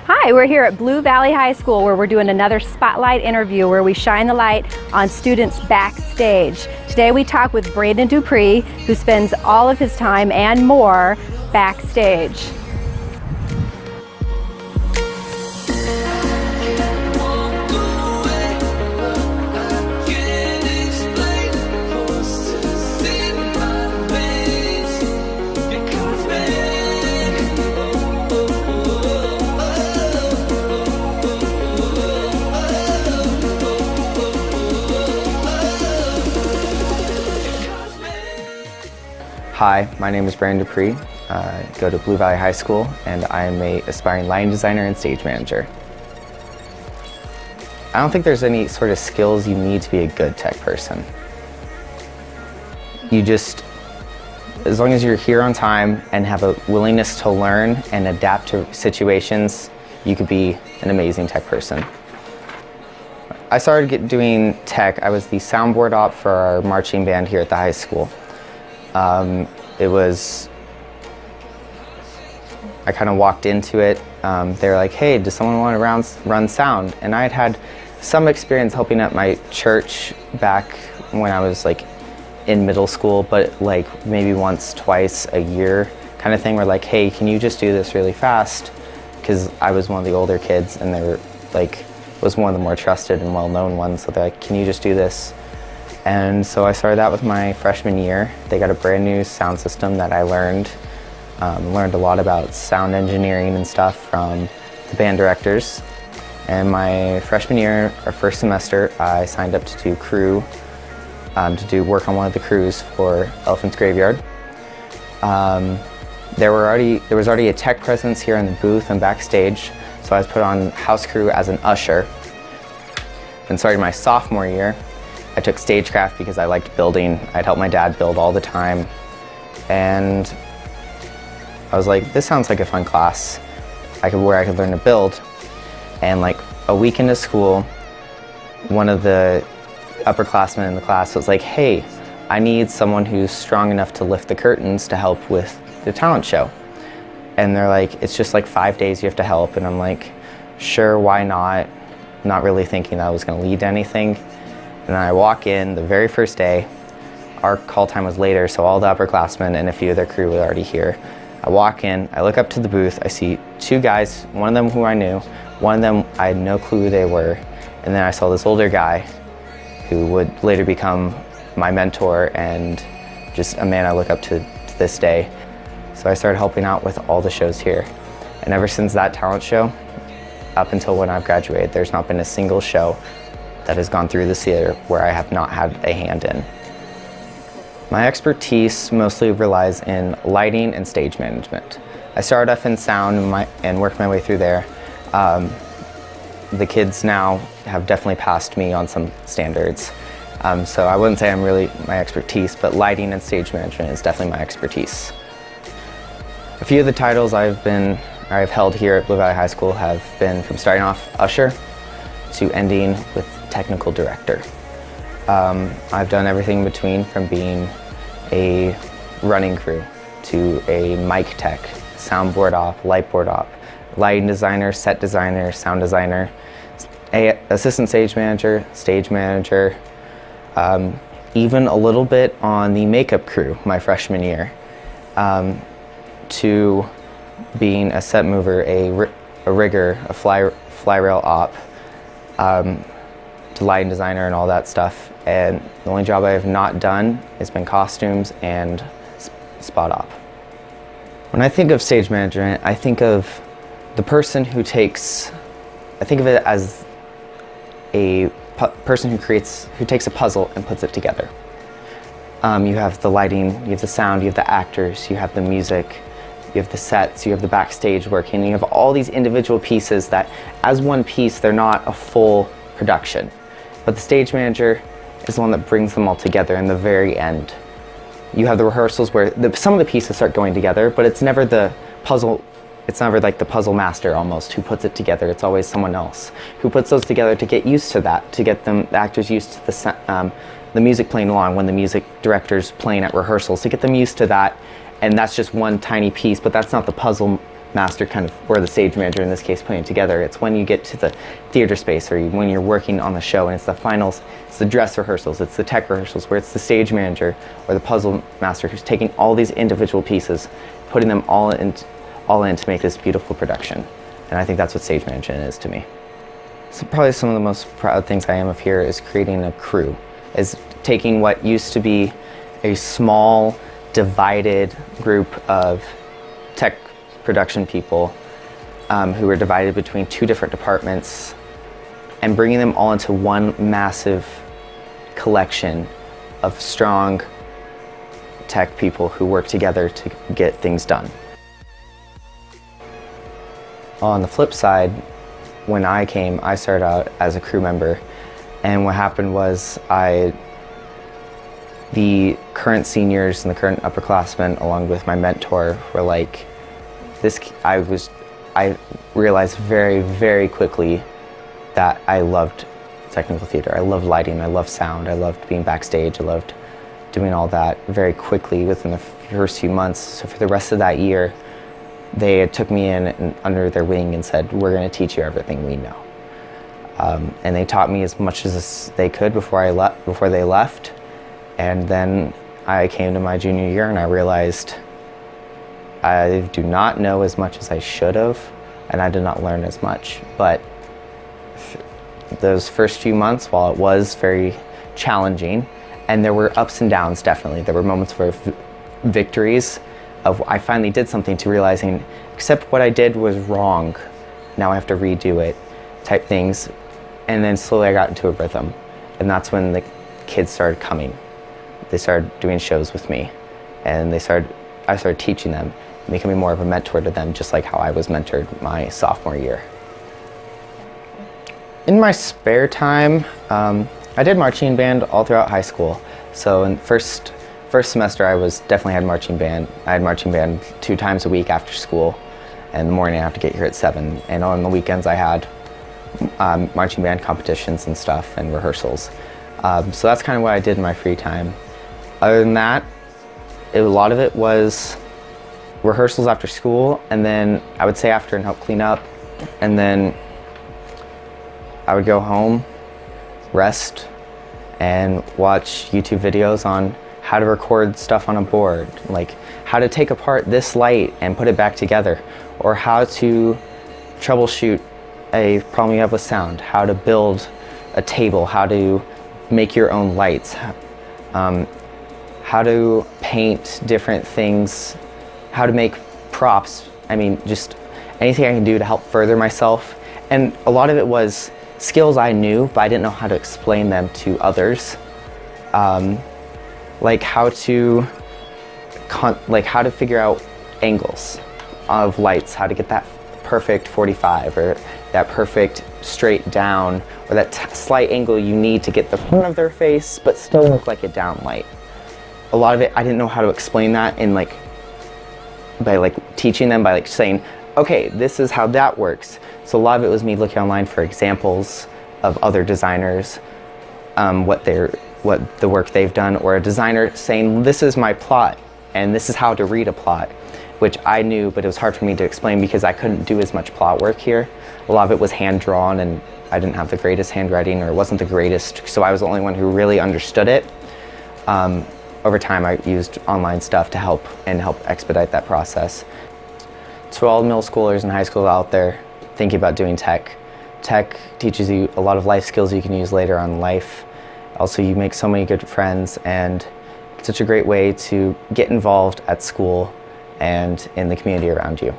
Hi, we're here at Blue Valley High School where we're doing another spotlight interview where we shine the light on students backstage. Today we talk with Brandon DuPree, who spends all of his time and more backstage. Hi, my name is Brandon DuPree. I go to Blue Valley High School and I am an aspiring lighting designer and stage manager. I don't think there's any sort of skills you need to be a good tech person. As long as you're here on time and have a willingness to learn and adapt to situations, you could be an amazing tech person. I started doing tech. I was the soundboard op for our marching band here at the high school. I kind of walked into it. They were like, hey, does someone want to run sound? And I had some experience helping at my church back when I was like in middle school, but like maybe once, twice a year kind of thing. Where like, hey, can you just do this really fast? Because I was one of the older kids and they were like, was one of the more trusted and well-known ones. So they're like, can you just do this? And so I started that with my freshman year. They got a brand new sound system that I learned a lot about sound engineering and stuff from the band directors. And my freshman year, or first semester, I signed up to do crew, to do work on one of the crews for Elephant's Graveyard. There was already a tech presence here in the booth and backstage, so I was put on house crew as an usher. And starting my sophomore year, I took stagecraft because I liked building. I'd help my dad build all the time. And I was like, this sounds like a fun class where I could learn to build. And like a week into school, one of the upperclassmen in the class was like, hey, I need someone who's strong enough to lift the curtains to help with the talent show. And they're like, it's just like 5 days you have to help. And I'm like, sure, why not? Not really thinking that I was gonna lead to anything. And I walk in the very first day. Our call time was later, so all the upperclassmen and a few of their crew were already here. I walk in, I look up to the booth, I see two guys, one of them who I knew, one of them I had no clue who they were, and then I saw this older guy who would later become my mentor and just a man I look up to this day. So I started helping out with all the shows here. And ever since that talent show, up until when I've graduated, there's not been a single show that has gone through this theater where I have not had a hand in. My expertise mostly relies in lighting and stage management. I started off in sound and worked my way through there. The kids now have definitely passed me on some standards. So I wouldn't say I'm really my expertise, but lighting and stage management is definitely my expertise. A few of the titles I've held here at Blue Valley High School have been from starting off usher to ending with technical director. I've done everything in between, from being a running crew to a mic tech, soundboard op, lightboard op, lighting designer, set designer, sound designer, assistant stage manager, even a little bit on the makeup crew my freshman year, to being a set mover, a rigger, a fly rail op, to lighting designer and all that stuff. And the only job I have not done has been costumes and spot op. When I think of stage management, I think of the person who I think of it as a person who takes a puzzle and puts it together. You have the lighting, you have the sound, you have the actors, you have the music, you have the sets, you have the backstage working, and you have all these individual pieces that, as one piece, they're not a full production. But the stage manager is the one that brings them all together in the very end. You have the rehearsals where some of the pieces start going together, but it's never the puzzle. It's never like the puzzle master almost who puts it together. It's always someone else who puts those together to get used to that, to get the actors used to the music playing along when the music director's playing at rehearsals, to get them used to that. And that's just one tiny piece, but that's not the puzzle master kind of, or the stage manager in this case, putting it together. It's when you get to the theater space, or when you're working on the show and it's the finals, it's the dress rehearsals, it's the tech rehearsals, where it's the stage manager or the puzzle master who's taking all these individual pieces, putting them all in to make this beautiful production. And I think that's what stage management is to me. So probably some of the most proud things I am of here is creating a crew, is taking what used to be a small, divided group of tech production people who were divided between 2 different departments, and bringing them all into one massive collection of strong tech people who work together to get things done. On the flip side, when I came, I started out as a crew member, and what happened was the current seniors and the current upperclassmen, along with my mentor, were like, I realized very, very quickly that I loved technical theater. I loved lighting, I loved sound, I loved being backstage, I loved doing all that very quickly within the first few months. So for the rest of that year, they took me in and under their wing and said, we're going to teach you everything we know. And they taught me as much as they could before they left. And then I came to my junior year and I realized I do not know as much as I should have, and I did not learn as much. But those first few months, while it was very challenging, and there were ups and downs, definitely. There were moments where victories of I finally did something, to realizing, except what I did was wrong, now I have to redo it, type things. And then slowly I got into a rhythm. And that's when the kids started coming. They started doing shows with me, and I started teaching them, becoming more of a mentor to them, just like how I was mentored my sophomore year. In my spare time, I did marching band all throughout high school. So in first semester, I definitely had marching band. I had marching band 2 times a week after school. And in the morning, I have to get here at 7. And on the weekends, I had marching band competitions and stuff and rehearsals. So that's kind of what I did in my free time. Other than that, a lot of it was rehearsals after school, and then I would stay after and help clean up, and then I would go home, rest, and watch YouTube videos on how to record stuff on a board, like how to take apart this light and put it back together, or how to troubleshoot a problem you have with sound, how to build a table, how to make your own lights, how to paint different things, how to make props. I mean, just anything I can do to help further myself. And a lot of it was skills I knew, but I didn't know how to explain them to others. Like how to figure out angles of lights, how to get that perfect 45 or that perfect straight down, or that slight angle you need to get the front of their face but still look like a down light. A lot of it, I didn't know how to explain that by teaching them, by saying, okay, this is how that works. So a lot of it was me looking online for examples of other designers, what the work they've done, or a designer saying, this is my plot and this is how to read a plot, which I knew, but it was hard for me to explain because I couldn't do as much plot work here. A lot of it was hand drawn, and I didn't have the greatest handwriting, or it wasn't the greatest, so I was the only one who really understood it. Over time, I used online stuff to help expedite that process. To all middle schoolers and high schoolers out there thinking about doing tech, tech teaches you a lot of life skills you can use later on in life. Also, you make so many good friends, and it's such a great way to get involved at school and in the community around you.